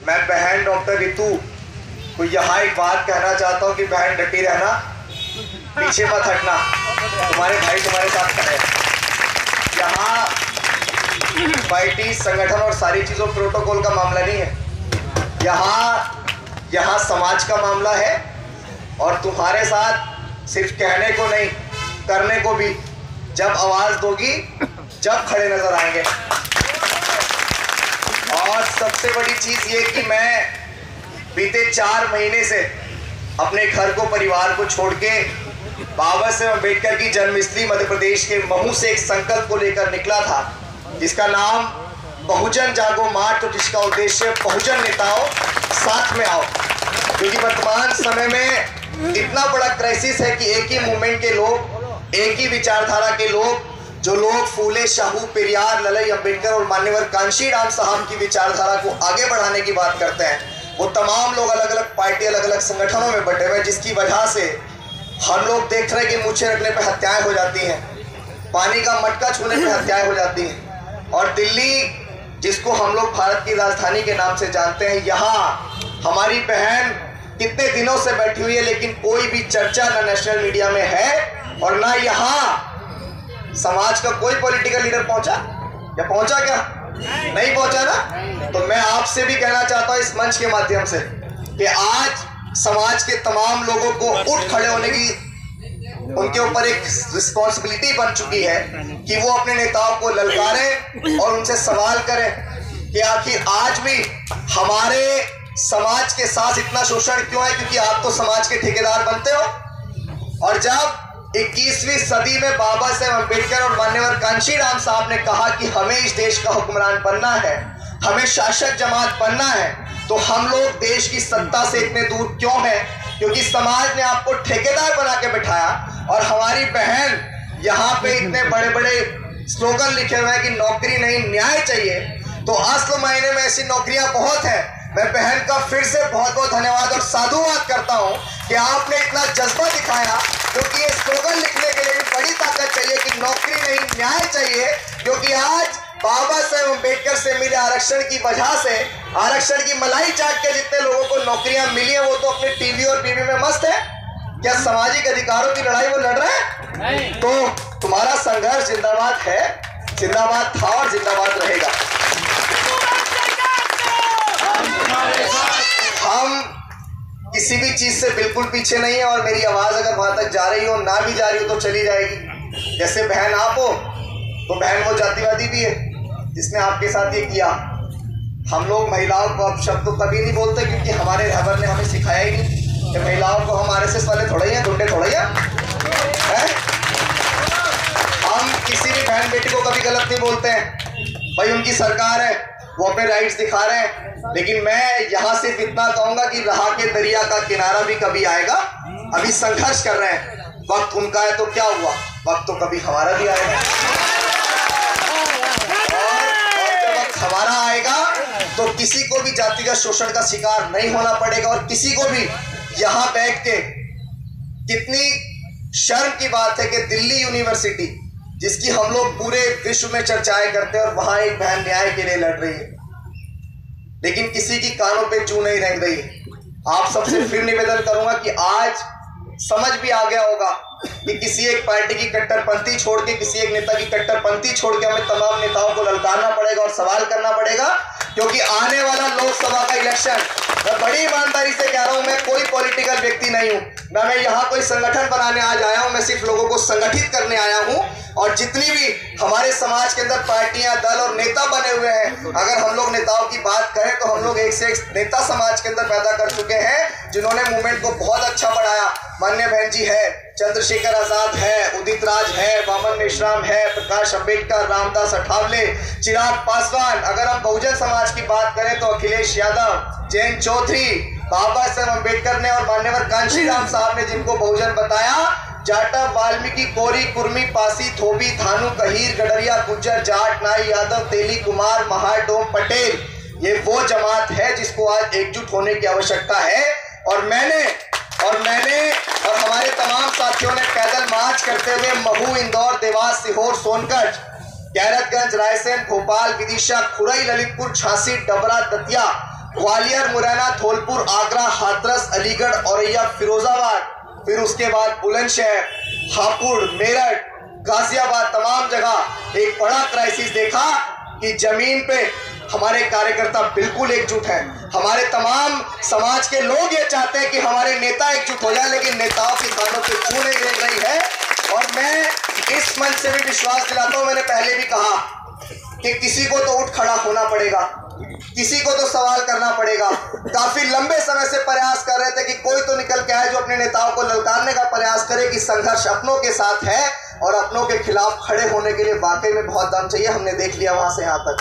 मैं बहन डॉक्टर रितु को यहाँ एक बात कहना चाहता हूँ कि बहन डटी रहना, पीछे मत हटना, तुम्हारे भाई तुम्हारे साथ खड़े हैं। यहाँ पार्टी संगठन और सारी चीज़ों प्रोटोकॉल का मामला नहीं है, यहाँ समाज का मामला है। और तुम्हारे साथ सिर्फ कहने को नहीं, करने को भी जब आवाज़ दोगी जब खड़े नजर आएंगे। और सबसे बड़ी चीज़ ये कि मैं बीते 4 महीने से अपने घर को, परिवार को छोड़ के बाबा साहेब अम्बेडकर की जन्मस्थली मध्य प्रदेश के महू से एक संकल्प को लेकर निकला था, जिसका नाम बहुजन जागो मार्च, तो जिसका उद्देश्य बहुजन नेताओं साथ में आओ। क्योंकि वर्तमान समय में इतना बड़ा क्राइसिस है कि एक ही मूवमेंट के लोग, एक ही विचारधारा के लोग, जो लोग फूले, शाहू, पेरियार, ललई, अम्बेडकर और मान्यवर कांशीराम साहब की विचारधारा को आगे बढ़ाने की बात करते हैं, वो तमाम लोग अलग अलग पार्टी, अलग अलग संगठनों में बटे हुए, जिसकी वजह से हम लोग देख रहे हैं कि मूछें रखने पर हत्याएं हो जाती हैं, पानी का मटका छूने पर हत्याएं हो जाती हैं। और दिल्ली, जिसको हम लोग भारत की राजधानी के नाम से जानते हैं, यहाँ हमारी बहन कितने दिनों से बैठी हुई है, लेकिन कोई भी चर्चा ना नेशनल मीडिया में है और ना यहाँ समाज का कोई पॉलिटिकल लीडर पहुंचा। या पहुंचा क्या? नहीं पहुंचा ना। तो मैं आपसे भी कहना चाहता हूं इस मंच के माध्यम से कि आज समाज के तमाम लोगों को उठ खड़े होने की, उनके ऊपर एक रिस्पॉन्सिबिलिटी बन चुकी है कि वो अपने नेताओं को ललकारें और उनसे सवाल करें कि आखिर आज भी हमारे समाज के साथ इतना शोषण क्यों है। क्योंकि आप तो समाज के ठेकेदार बनते हो। और जब 21वीं सदी में बाबा साहेब अम्बेडकर और मान्यवर कांशीराम साहब ने कहा कि हमें इस देश का हुक्मरान बनना है, हमें शासक जमात बनना है, तो हम लोग देश की सत्ता से इतने दूर क्यों हैं? क्योंकि समाज ने आपको ठेकेदार बना के बिठाया। और हमारी बहन यहाँ पे इतने बड़े बड़े स्लोगन लिखे हुए हैं कि नौकरी नहीं, न्याय चाहिए। तो असल मायने में ऐसी नौकरियां बहुत हैं। मैं बहन का फिर से बहुत बहुत धन्यवाद और साधुवाद करता हूं कि आपने इतना जज्बा दिखाया, क्योंकि ये स्लोगन लिखने के लिए भी बड़ी ताकत चाहिए कि नौकरी नहीं, न्याय चाहिए। क्योंकि आज बाबा साहेब अम्बेडकर से मिले आरक्षण की वजह से, आरक्षण की मलाई चाट के जितने लोगों को नौकरियां मिली है, वो तो अपने टीवी और बीवी में मस्त है। क्या सामाजिक अधिकारों की लड़ाई वो लड़ रहे हैं? तो तुम्हारा संघर्ष जिंदाबाद है, जिंदाबाद था और जिंदाबाद रहेगा। हम किसी भी चीज से बिल्कुल पीछे नहीं है। और मेरी आवाज अगर वहां तक जा रही हो, ना भी जा रही हो, तो चली जाएगी। जैसे बहन आप हो, तो बहन वो जातिवादी भी है जिसने आपके साथ ये किया। हम लोग महिलाओं को अब शब्द तो कभी नहीं बोलते, क्योंकि हमारे रहबर ने हमें सिखाया ही नहीं कि महिलाओं को हम RSS वाले थोड़ा ही हैं, गुंडे थोड़ा ही हैं। हम किसी भी बहन बेटी को कभी गलत नहीं बोलते हैं। भाई उनकी सरकार है, वो अपने राइट्स दिखा रहे हैं। लेकिन मैं यहाँ सिर्फ इतना कहूंगा कि राह के दरिया का किनारा भी कभी आएगा। अभी संघर्ष कर रहे हैं, वक्त उनका है तो क्या हुआ, वक्त तो कभी हमारा भी आएगा। और जब वक्त हमारा आएगा तो किसी को भी जातिगत शोषण का शिकार नहीं होना पड़ेगा। और किसी को भी यहाँ बैठ के, कितनी शर्म की बात है कि दिल्ली यूनिवर्सिटी, जिसकी हम लोग पूरे विश्व में चर्चाएं करते हैं, और वहां एक बहन न्याय के लिए लड़ रही है, लेकिन किसी की कानों पे चू नहीं रेंग रही। आप सबसे फिर निवेदन करूंगा कि आज समझ भी आ गया होगा कि किसी एक पार्टी की कट्टरपंथी छोड़ के, किसी एक नेता की कट्टरपंथी छोड़ के हमें तमाम नेताओं को ललकारना पड़ेगा और सवाल करना पड़ेगा। क्योंकि आने वाला लोकसभा का इलेक्शन, मैं बड़ी ईमानदारी से कह रहा हूं, मैं कोई पॉलिटिकल व्यक्ति नहीं हूं, ना मैं यहाँ कोई संगठन बनाने आज आया हूं, मैं सिर्फ लोगों को संगठित करने आया हूं। और जितनी भी हमारे समाज के अंदर पार्टियां, दल और नेता बने हुए हैं, अगर हम लोग नेताओं की बात करें तो हम लोग एक से एक नेता समाज के अंदर पैदा कर चुके हैं, जिन्होंने मूवमेंट को बहुत अच्छा बढ़ाया। मान्य बहन जी है, चंद्रशेखर आजाद है, उदित राज है, वामन मेश्राम है, प्रकाश अम्बेडकर, रामदास अठावले, चिराग पासवान। अगर हम बहुजन समाज की बात करें तो अखिलेश यादव, जयंत चौधरी, बाबा साहेब अम्बेडकर ने और मान्यवर कांशीराम साहब ने जिनको बहुजन बताया, जाटा, वाल्मीकि, कोरी, कुर्मी, पासी, धोबी, धानु, कहीर, गडरिया, गुज्जर, जाट, नाई, यादव, तेली, कुमार, महार, डोम, पटेल, ये वो जमात है जिसको आज एकजुट होने की आवश्यकता है। और मैंने और हमारे तमाम साथियों ने पैदल मार्च करते हुए महू, इंदौर, देवास, सीहोर, सोनकट, कैरतगंज, रायसेन, भोपाल, विदिशा, खुरई, ललितपुर, झांसी, डबरा, दतिया, ग्वालियर, मुरैना, धौलपुर, आगरा, हाथरस, अलीगढ़, औरैया, फिरोजाबाद, फिर उसके बाद बुलंदशहर, हापुड़, मेरठ, गाजियाबाद, तमाम जगह एक बड़ा क्राइसिस देखा कि जमीन पे हमारे कार्यकर्ता बिल्कुल एकजुट हैं। हमारे तमाम समाज के लोग ये चाहते हैं कि हमारे नेता एकजुट हो जाए, लेकिन नेताओं की कानों पे छू नहीं रह रही है। और मैं इस मंच से भी विश्वास दिलाता हूं, मैंने पहले भी कहा कि किसी को तो उठ खड़ा होना पड़ेगा, किसी को तो सवाल करना पड़ेगा। काफी लंबे समय से प्रयास कर रहे थे कि कोई तो निकल के आए जो अपने नेताओं को ललकारने का प्रयास करे कि संघर्ष अपनों के साथ है और अपनों के खिलाफ खड़े होने के लिए वाकई में बहुत दम चाहिए। हमने देख लिया वहां से यहाँ तक।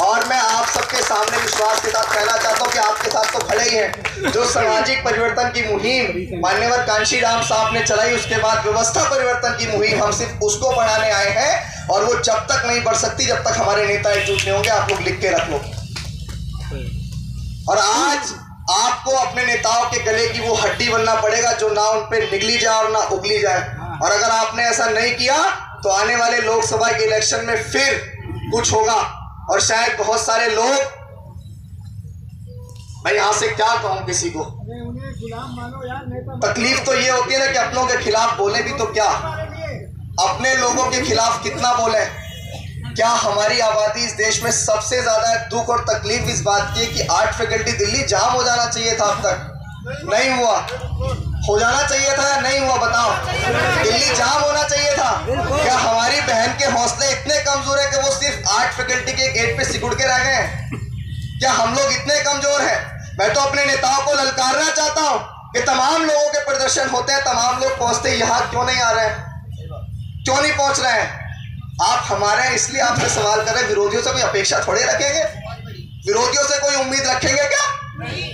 और मैं आप सबके सामने विश्वास के साथ कहना चाहता हूं कि आपके साथ तो खड़े ही हैं। जो सामाजिक परिवर्तन की मुहिम मान्यवर कांशीराम साहब ने चलाई, उसके बाद व्यवस्था परिवर्तन की मुहिम, हम सिर्फ उसको बढ़ाने आए हैं और वो जब तक नहीं बढ़ सकती जब तक हमारे नेता एकजुट नहीं होंगे। आप लोग लिख के रख लो। और आज आपको अपने नेताओं के गले की वो हड्डी बनना पड़ेगा जो ना उन पे निगली जाए और ना उगली जाए। और अगर आपने ऐसा नहीं किया तो आने वाले लोकसभा के इलेक्शन में फिर कुछ होगा और शायद बहुत सारे लोग, मैं यहां से क्या कहूं किसी को, तकलीफ तो ये होती है ना कि अपनों के खिलाफ बोले भी तो क्या, अपने लोगों के खिलाफ कितना बोले। क्या हमारी आबादी इस देश में सबसे ज्यादा दुख और तकलीफ इस बात की है कि आर्ट फैकल्टी दिल्ली जाम हो जाना चाहिए था, अब तक नहीं हुआ। हो जाना चाहिए था या नहीं हुआ बताओ? दिल्ली जाम होना चाहिए था। क्या हमारी बहन के हौसले इतने कमजोर है कि वो सिर्फ आर्ट फैकल्टी के गेट पे सिकुड़ के रह गए? क्या हम लोग इतने कमजोर हैं? मैं तो अपने नेताओं को ललकारना चाहता हूं कि तमाम लोगों के प्रदर्शन होते हैं, तमाम लोग पहुंचते, यहाँ क्यों नहीं आ रहे हैं, क्यों नहीं पहुंच रहे हैं? आप हमारे इसलिए आपसे सवाल कर रहे हैं। विरोधियों से कोई अपेक्षा थोड़े रखेंगे? विरोधियों से कोई उम्मीद रखेंगे क्या?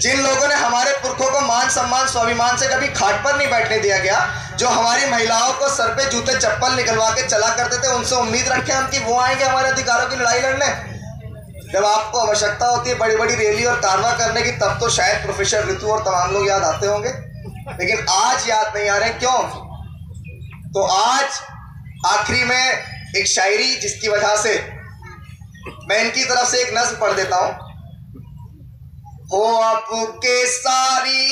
जिन लोगों ने हमारे पुरखों को मान सम्मान स्वाभिमान से कभी खाट पर नहीं बैठने दिया गया, जो हमारी महिलाओं को सर पे जूते चप्पल निकलवा के चला करते थे, उनसे उम्मीद रखें हम कि वो आएंगे हमारे अधिकारों की लड़ाई लड़ने? जब आपको आवश्यकता होती है बड़ी बड़ी रैली और कारवा करने की, तब तो शायद प्रोफेसर ऋतु और तमाम लोग याद आते होंगे, लेकिन आज याद नहीं आ रहे। क्यों? तो आज आखिरी में एक शायरी जिसकी वजह से मैं इनकी तरफ से एक नज्म पढ़ देता हूं। हो आपके सारी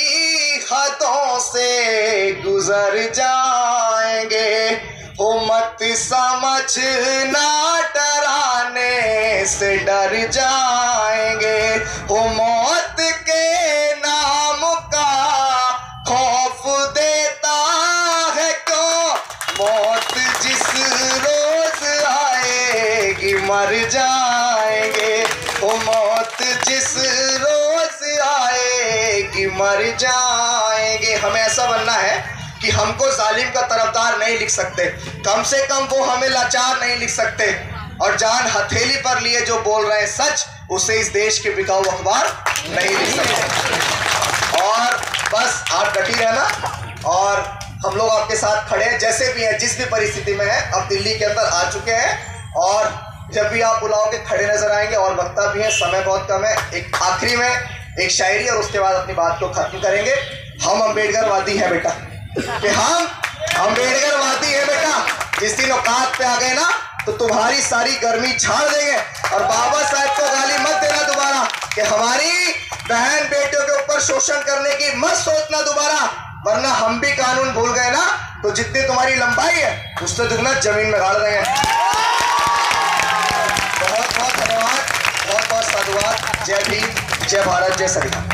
हदों से गुजर जाएंगे, हो मत समझना डराने से डर जाएंगे, हो मौत के नाम का खौफ देता है क्यों, मौत जिस रोज आएगी मर जाएंगे, हो मौत जिस रोज आएगी मर जाएंगे। हमें ऐसा बनना है कि हमको जालिम का तरफदार नहीं लिख सकते, कम से कम वो हमें लाचार नहीं लिख सकते, और जान हथेली पर लिए जो बोल रहे हैं सच, उसे इस देश के बिकाऊ अखबार नहीं लिख सकते। और बस आप डटी रहना और हम लोग आपके साथ खड़े हैं, जैसे भी हैं, जिस भी परिस्थिति में हैं। अब दिल्ली के अंदर आ चुके हैं और जब भी आप बुलाओगे खड़े नजर आएंगे। और वक्ता भी है, समय बहुत कम है। एक आखिरी में एक शायरी और उसके बाद अपनी बात को खत्म करेंगे। हम अम्बेडकरवादी हैं बेटा, कि हम अम्बेडकरवादी हैं बेटा। जिस दिन औकात पे आ गए ना तो तुम्हारी सारी गर्मी झाड़ देंगे। और बाबा साहब को गाली मत देना दोबारा कि हमारी बहन बेटियों के ऊपर शोषण करने की मत सोचना दोबारा, वरना हम भी कानून भूल गए ना तो जितनी तुम्हारी लंबाई है उससे दुगना जमीन में गाड़ देंगे। बहुत बहुत धन्यवाद, बहुत बहुत साधुवाद। जय भीम, जय भारत, जय संविधान।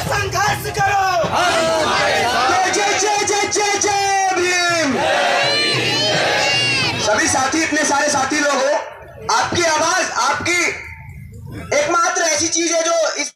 संघर्ष करो। सभी साथी, इतने सारे साथी लोग हो, आपकी आवाज, आपकी एकमात्र ऐसी चीज है जो इस